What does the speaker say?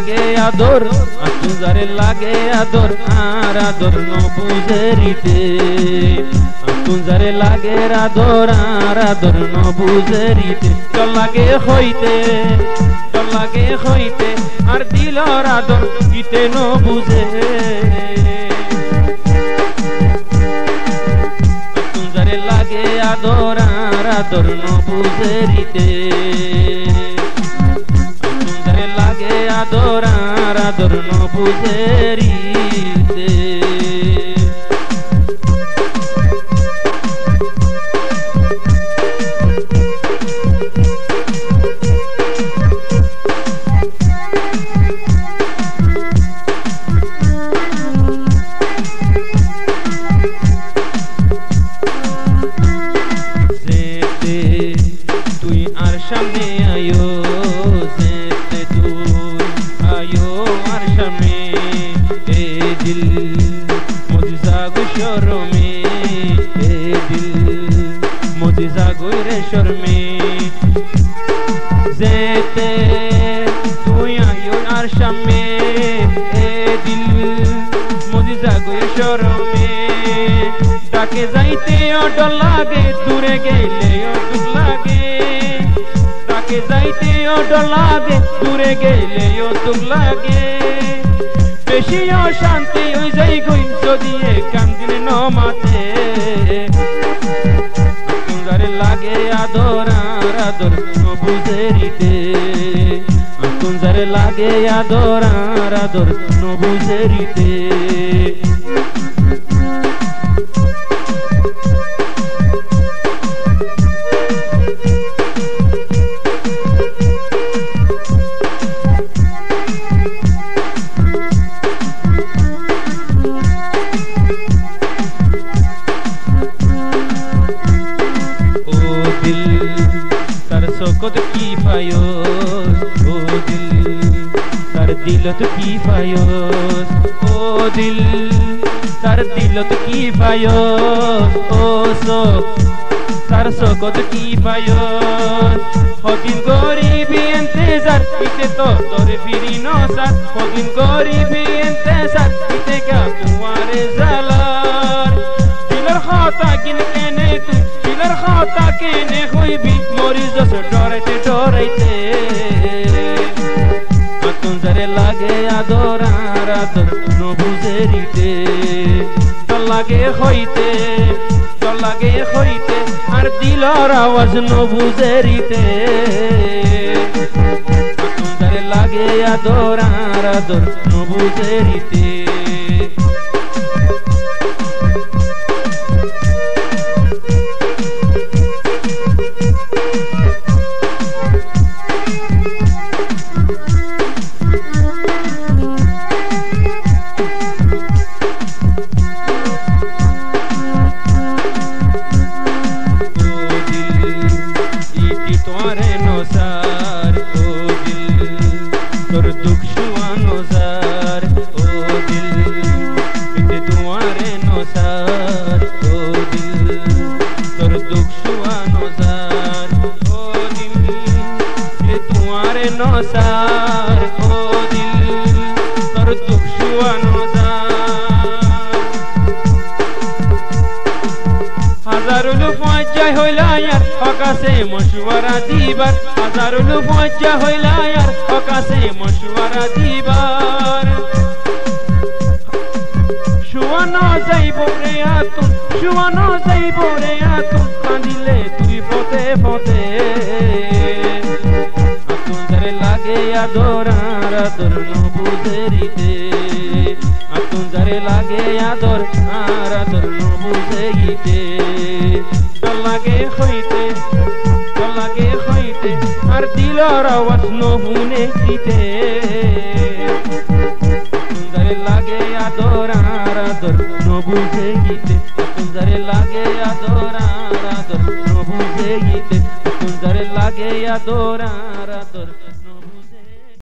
লাগে আদর আতুন যারে লাগে আদর আর আদর নবুজেরিতে আতুন যারে লাগে আদর আর আদর নবুজেরিতে চল লাগে হইতে আর দিলর আদর গীতে নবুজে আতুন যারে লাগে আদর আর আদর নবুজেরিতে আতুন যারে লাগে আদর আর আদর নবুজেরিতে সামনে আয়ো যেতে তুই আয়ো আর সামনে এ দিল মজিজা গো শরমে এ দিল মজিজা গো রে শরমে যেতে তুই আয়ো আর সামনে এ দিল মজিজা গো শরমে ডাকে যাইতে অডর লাগে দূরে গেলে অডর লাগে ডাকে যাইতে অডর লাগে দূরে গেলে অডর লাগে বেশি অশান্তি হয়ে যাই গই যদি একান দিনে নমাতে আতুন যারে লাগে আদর আর আদর নবুজেরিতে আতুন যারে লাগে আদর আর আদর নবুজেরিতে শোকত কি পায়স ও দিল তার দিলত কি পায়স ও দিল তার দিলত কি পায়স ও শোক তার শোকত কি পায়স হদিন গরিবি ইন্তজার ইতে তো তোর ফিরি নসার হদিন গরিবি ইন্তজার ইতে কা তোমারে জালার দিলর খাতা কিন কেনে তুই দিলর খাতা কেনে হইবি মরিস ডরাইতে ডরাইতে আতুন যারে লাগে আদর আর আদর নবুজেরিতে চল লাগে হইতে আর দিলর আওয়াজ নবুজেরিতে আতুন যারে লাগে আদর আর আদর নবুজেরিতে তোর দুঃখ শুয়ানো যার ও দিল পিতে তোমারে নসার ও দিল তোর দুঃখ শুয়ানো যার ও দিল পিতে তোমারে নসার ও দিল তোর দুঃখ শুয়ানো যার হাজারুল পঞ্চায় হইলা ইয়ার আকাশে মশওয়ারা দিবার হাজারুল পঞ্চা হইলা ইয়ার আকাশে মশওয়ারা দিবার শুয়ানো যাইব রে আতুন কাঁদিলে তুই পথে পথে আতুন যারে লাগে আদর আর আদর নবুজেরিতে আতুন যারে লাগে আদর আর আদর নবুজেরিতে চল লাগে হইতে আর দিলর আওয়াজ নহুনে দিতে আতুন যারে লাগে আদর আর আদর নবুজেরিতে আতুন যারে লাগে আদর আর আদর নবুজেরিতে আতুন যারে লাগে আদর আর